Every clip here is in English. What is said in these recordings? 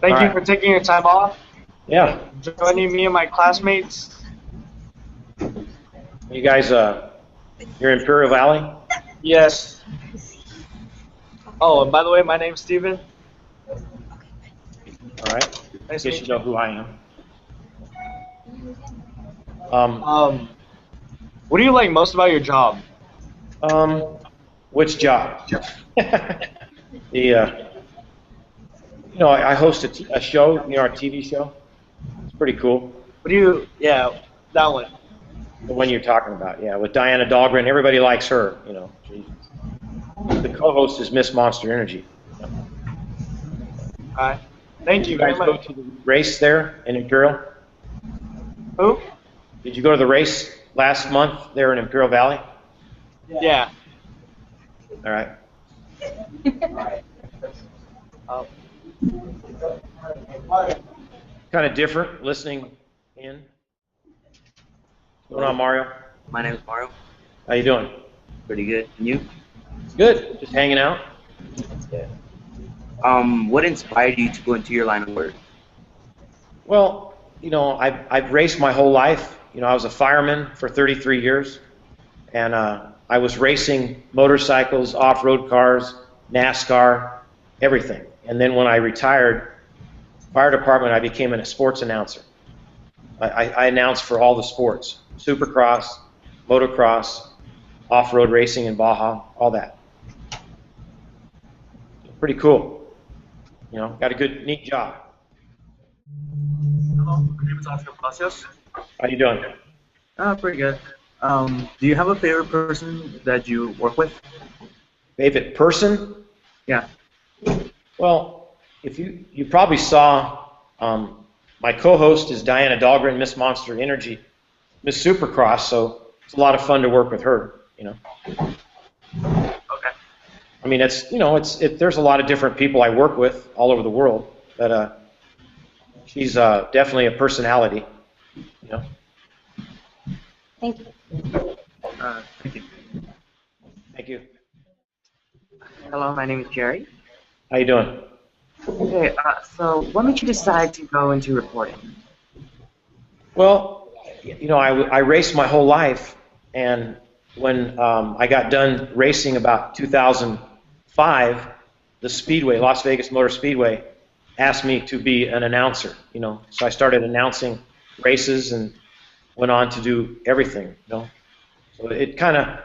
Thank All you right. for taking your time off, Yeah. joining me and my classmates. You guys, you're in Imperial Valley? Yes. Oh, and by the way, my name's Steven. All right. Nice to Guess meet you you. know who I am. What do you like most about your job? Which job? I host a show, our TV show. It's pretty cool. Yeah, that one. The one you're talking about, yeah, with Diana Dahlgren. Everybody likes her, The co-host is Miss Monster Energy. Alright. Thank you You very guys go much. to the race there in Imperial? Who? Did you go to the race last month there in Imperial Valley? Yeah. All right. Oh. Kind of different listening in. What's going on, Mario? My name is Mario. How you doing? Pretty good. And you? Good. Just hanging out. Yeah. What inspired you to go into your line of work? Well, I've raced my whole life. I was a fireman for 33 years, and I was racing motorcycles, off-road cars, NASCAR, everything. And then when I retired, fire department, I became a sports announcer. I announced for all the sports, supercross, motocross, off-road racing in Baja, all that. Pretty cool. Got a good, neat job. Hello, my name is Oscar Palacios. How you doing? Pretty good. Do you have a favorite person that you work with? Favorite person? Yeah. Well, if you probably saw, my co-host is Diana Dahlgren, Miss Monster Energy, Miss Supercross, so it's a lot of fun to work with her. Okay. I mean, there's a lot of different people I work with all over the world, but she's definitely a personality. Thank you. Thank you. Thank you. Hello, my name is Jerry. How you doing? Okay, so what made you decide to go into reporting? Well, I raced my whole life, and when I got done racing about 2005, the Speedway, Las Vegas Motor Speedway, asked me to be an announcer. So I started announcing races and went on to do everything. So it kind of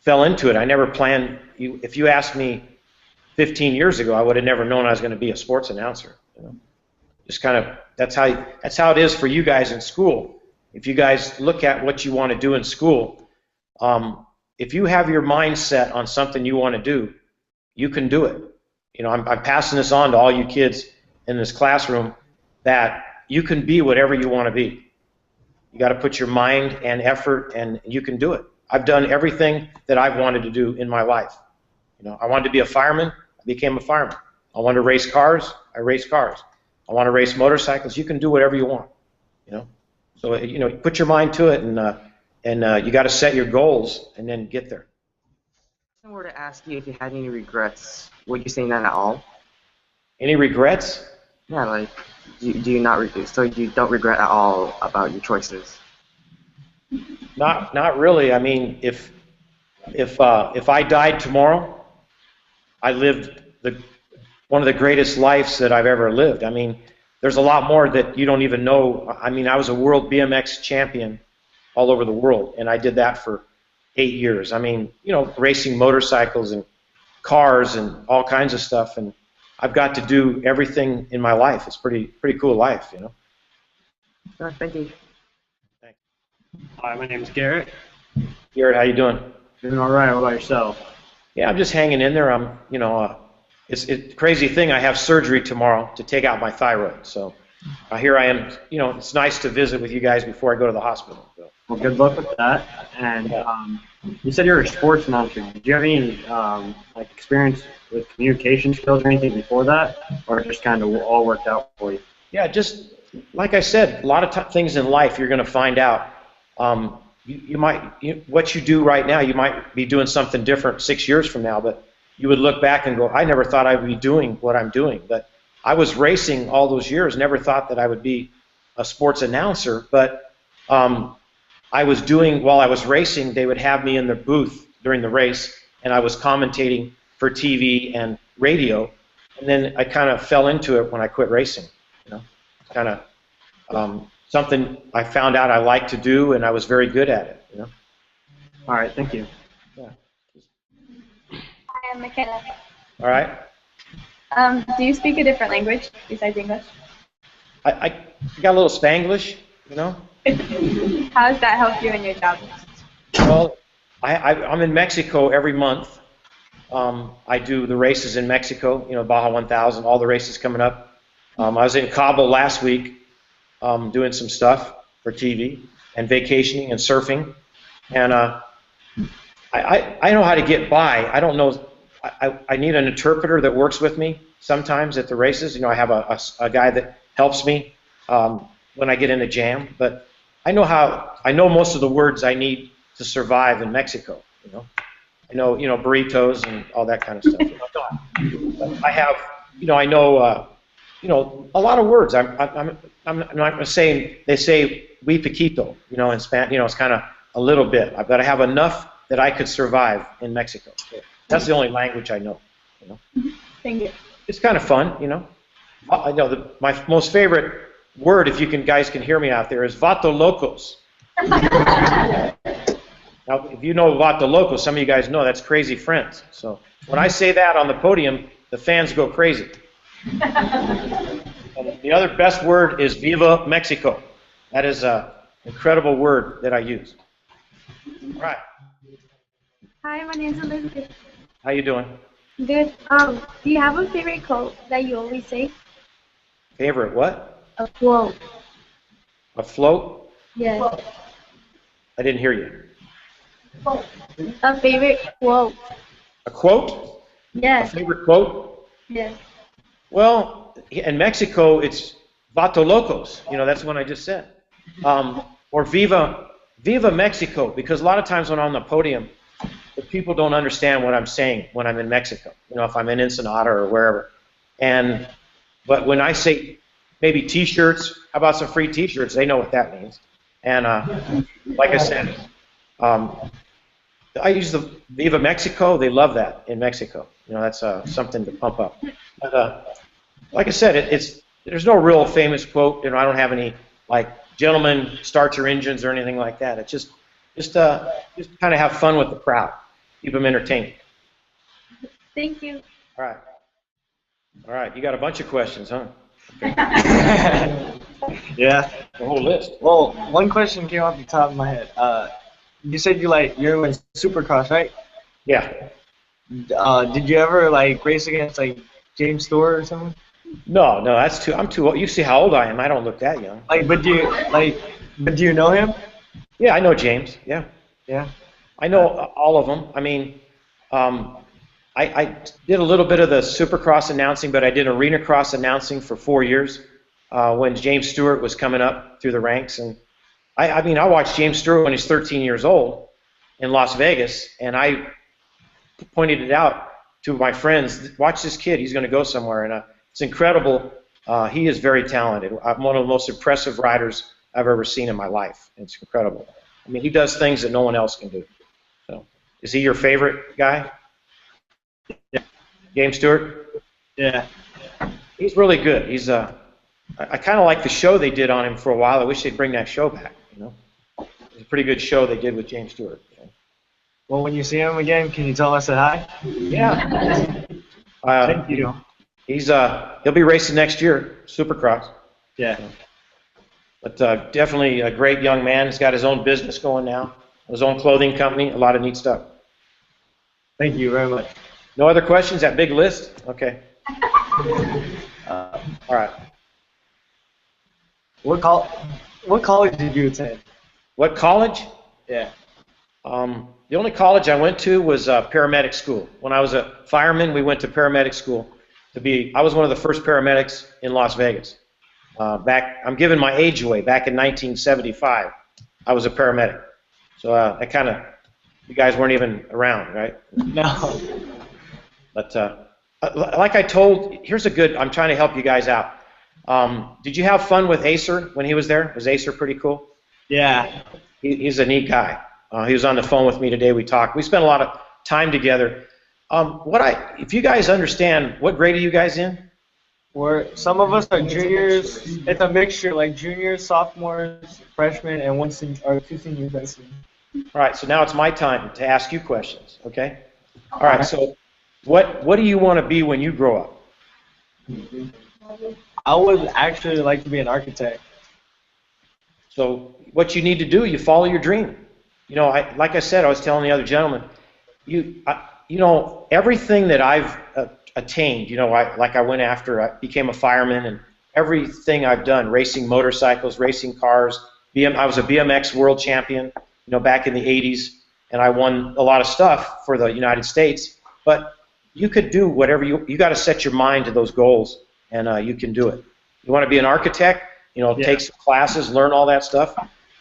fell into it. I never planned. If you asked me 15 years ago, I would have never known I was going to be a sports announcer. Just kind of that's how it is for you guys in school. If you guys look at what you want to do in school, if you have your mind set on something you want to do, you can do it. I'm passing this on to all you kids in this classroom that you can be whatever you want to be. You got to put your mind and effort, and you can do it. I've done everything that I've wanted to do in my life. I wanted to be a fireman. I became a fireman. I wanted to race cars. I raced cars. I want to race motorcycles. You can do whatever you want. So put your mind to it, and you got to set your goals and then get there. If I were to ask you if you had any regrets, would you say none at all? Any regrets? Yeah, like, do you not regret? So you don't regret at all about your choices? Not really. I mean, if I died tomorrow, I lived one of the greatest lives that I've ever lived. I mean, there's a lot more that you don't even know. I mean, I was a world BMX champion all over the world, and I did that for 8 years. I mean, racing motorcycles and cars and all kinds of stuff, and I've got to do everything in my life. It's pretty cool life. Thank you. Thanks. Hi, my name is Garrett. Garrett, how you doing? Doing all right. What about yourself? Yeah, I'm just hanging in there. It's a crazy thing. I have surgery tomorrow to take out my thyroid. So here I am. It's nice to visit with you guys before I go to the hospital. So. Well, good luck with that. And you said you're a sports announcer. Did you have any experience with communication skills or anything before that, or just kind of all worked out for you? Yeah, just like I said, a lot of things in life you're going to find out. What you do right now, you might be doing something different 6 years from now, but you would look back and go, I never thought I would be doing what I'm doing, but I was racing all those years, never thought that I would be a sports announcer, but I was doing, while I was racing, they would have me in the booth during the race, and I was commentating for TV and radio, and then I kind of fell into it when I quit racing. You know, kind of something I found out I liked to do, and I was very good at it. You know. All right, thank you. Yeah. Hi, I'm Michaela. All right. Do you speak a different language besides English? I got a little Spanglish, you know. How does that help you in your job? Well, I'm in Mexico every month. I do the races in Mexico, you know, Baja 1000, all the races coming up. I was in Cabo last week doing some stuff for TV and vacationing and surfing. And I know how to get by. I don't know. I need an interpreter that works with me sometimes at the races. You know, I have a guy that helps me when I get in a jam. But I know most of the words I need to survive in Mexico. I know burritos and all that kind of stuff. I have, I know, a lot of words. I'm not saying they say "we poquito," in Spanish. It's kind of a little bit, but I have enough that I could survive in Mexico. That's the only language I know. Thank you. It's kind of fun, I know my most favorite word, if you guys can hear me out there, is "vato locos." Now, if you know Vato Locos, some of you guys know that's crazy friends. So when I say that on the podium, the fans go crazy. And the other best word is "Viva Mexico." That is an incredible word that I use. All right. Hi, my name's Elizabeth. How you doing? Good. Do you have a favorite quote that you always say? Favorite what? A quote. A float? Yes. I didn't hear you. A favorite quote. A quote? Yes. A favorite quote? Yes. Well, in Mexico, it's "Vato Locos." That's the one I just said. Or Viva Mexico, because a lot of times when I'm on the podium, the people don't understand what I'm saying when I'm in Mexico. If I'm in Ensenada or wherever. But when I say maybe T-shirts, how about some free T-shirts? They know what that means. And like I said, I use the "Viva Mexico." They love that in Mexico. That's something to pump up. But like I said, there's no real famous quote. I don't have any like "Gentlemen, start your engines" or anything like that. It's just kind of have fun with the crowd, keep them entertained. Thank you. All right. You got a bunch of questions, huh? Yeah. The whole list. Well, one question came off the top of my head. You said you're in Supercross, right? Yeah. Did you ever race against James Stewart or something? No, I'm too old. You see how old I am. I don't look that young. But do you know him? Yeah, I know James. Yeah. Yeah. I know all of them. I mean, I did a little bit of the Supercross announcing, but I did arena cross announcing for 4 years when James Stewart was coming up through the ranks. And I watched James Stewart when he's 13 years old in Las Vegas, and I pointed it out to my friends. Watch this kid; he's going to go somewhere. And it's incredible. He is very talented. I'm one of the most impressive riders I've ever seen in my life. It's incredible. I mean, he does things that no one else can do. So, is he your favorite guy? Yeah. James Stewart? Yeah. He's really good. He's I kind of like the show they did on him for a while. I wish they'd bring that show back. It's a pretty good show they did with James Stewart. Well, when you see him again, can you tell us hi? Yeah. Thank you. He'll be racing next year, Supercross. Yeah. But definitely a great young man. He's got his own business going now, his own clothing company, a lot of neat stuff. Thank you very much. No other questions? That big list? Okay. All right. What college did you attend? What college? Yeah. The only college I went to was paramedic school. When I was a fireman, we went to paramedic school I was one of the first paramedics in Las Vegas. I'm giving my age away. Back in 1975, I was a paramedic. So you guys weren't even around, right? No. But Like I told, here's a good. I'm trying to help you guys out. Did you have fun with Acer when he was there? Was Acer pretty cool? Yeah. He's a neat guy. He was on the phone with me today. We talked. We spent a lot of time together. If you guys understand, what grade are you guys in? Some of us are juniors. It's a mixture, like juniors, sophomores, freshmen, and two seniors. I think. All right. So now it's my time to ask you questions. Okay. All right. So, what do you want to be when you grow up? I would actually like to be an architect. So, what you need to do, you follow your dream. Like I said, I was telling the other gentleman, everything that I've attained, I went after, I became a fireman, and everything I've done, racing motorcycles, racing cars, I was a BMX world champion, back in the 80s, and I won a lot of stuff for the United States, but you could do whatever you got to set your mind to those goals, and you can do it. You want to be an architect, take some classes, learn all that stuff,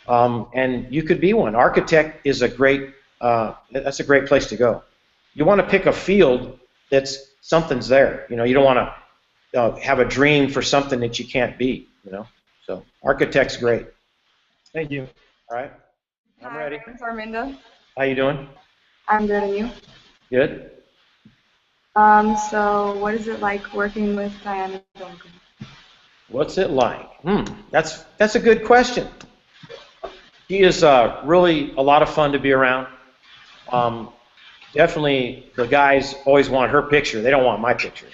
and you could be one. Architect is that's a great place to go. You want to pick a field that's something's there. You don't want to have a dream for something that you can't be. So architect's great. Thank you. All right, I'm ready. I'm Arminda. How you doing? I'm good, and you? Good. So what is it like working with Diana Duncan? What's it like? That's a good question. She is really a lot of fun to be around. Definitely, the guys always want her picture. They don't want my picture.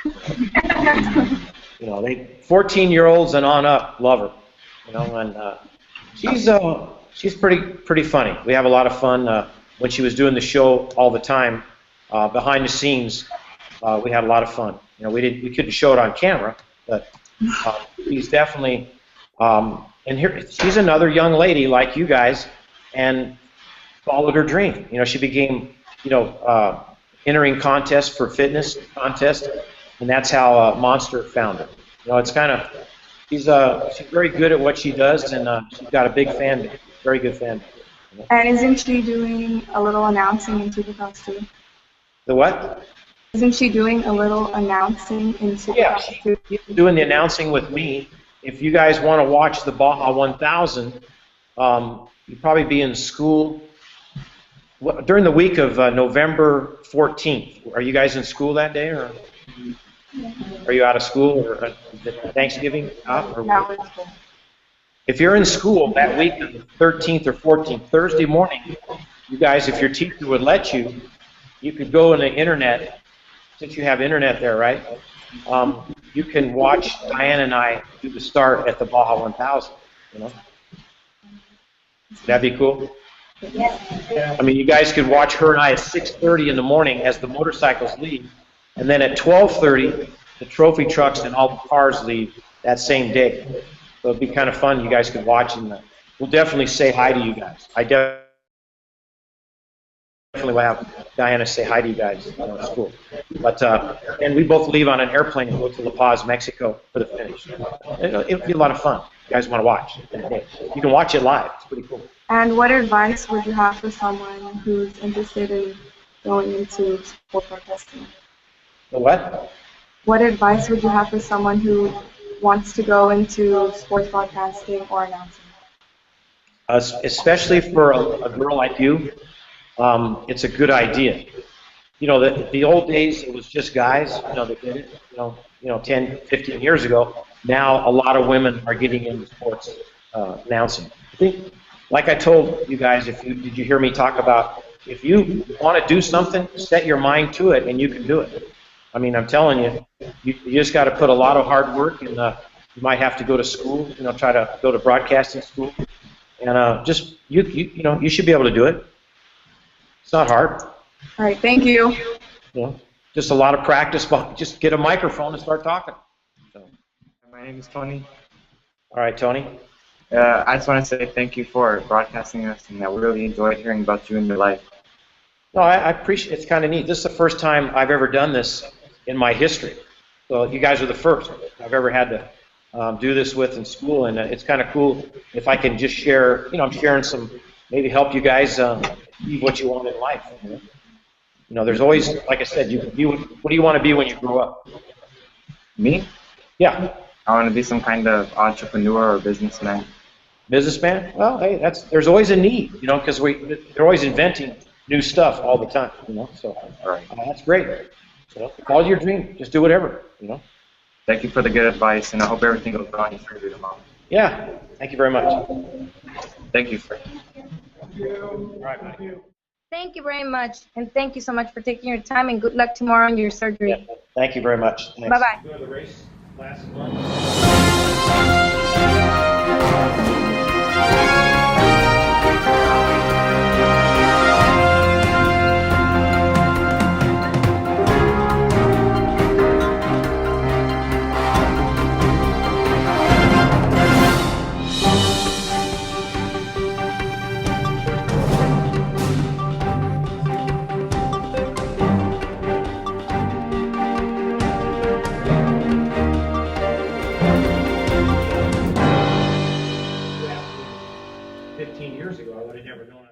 14-year-olds and on up love her. And she's pretty funny. We have a lot of fun. When she was doing the show all the time, behind the scenes, we had a lot of fun. We couldn't show it on camera, but she's definitely. And here, she's another young lady like you guys, and followed her dream. She became, entering contests for fitness contest, and that's how Monster found her. It's kind of, she's very good at what she does, and she's got a big fan base, very good fan base. And isn't she doing a little announcing in Supercross too? The what? Isn't she doing a little announcing in Supercross too? She's doing the announcing with me. If you guys want to watch the Baja 1000, you'd probably be in school during the week of November 14th. Are you guys in school that day, or are you out of school, or Thanksgiving? No. If you're in school that week, the 13th or 14th, Thursday morning, you guys, if your teacher would let you, you could go on the internet, since you have internet there, right? You can watch Diane and I do the start at the Baja 1000. That'd be cool. Yes. I mean, you guys could watch her and I at 6:30 in the morning as the motorcycles leave, and then at 12:30, the trophy trucks and all the cars leave that same day. So it'd be kind of fun. You guys could watch, and we'll definitely say hi to you guys. I definitely will have Diana say hi to you guys. It's cool. But and we both leave on an airplane and go to La Paz, Mexico for the finish. It'll be a lot of fun. You guys want to watch? You can watch it live. It's pretty cool. And what advice would you have for someone who's interested in going into sport broadcasting? The what? What advice would you have for someone who wants to go into sports broadcasting or announcing? Especially for a girl like you, it's a good idea. The old days, it was just guys, that did it, 10, 15 years ago. Now, a lot of women are getting into sports announcing. I think, like I told you guys, did you hear me talk about, if you want to do something, set your mind to it, and you can do it. I mean, I'm telling you, you just got to put a lot of hard work, and you might have to go to school, try to go to broadcasting school, and just, you should be able to do it. It's not hard. All right, thank you. Just a lot of practice. Just get a microphone and start talking. So. My name is Tony. All right, Tony. I just want to say thank you for broadcasting us, and I really enjoyed hearing about you and your life. No, I appreciate it. It's kind of neat. This is the first time I've ever done this in my history. So you guys are the first I've ever had to do this with in school, and it's kind of cool if I can just share, I'm sharing some, maybe help you guys achieve what you want in life. You know, there's always, like I said, what do you want to be when you grow up? Me? Yeah, I want to be some kind of entrepreneur or businessman. businessman. Well, hey, there's always a need, you know, because they're always inventing new stuff all the time, you know. So Right. that's great. So follow your dream. Just do whatever, you know. Thank you for the good advice, and I hope everything goes well on your surgery tomorrow. Yeah. Thank you very much. Thank you, sir. All right, Mike. Thank you very much, and thank you so much for taking your time, and good luck tomorrow on your surgery. Yeah, thank you very much. Thanks. Bye-bye. Go to the race last month. Years ago, I would have never known.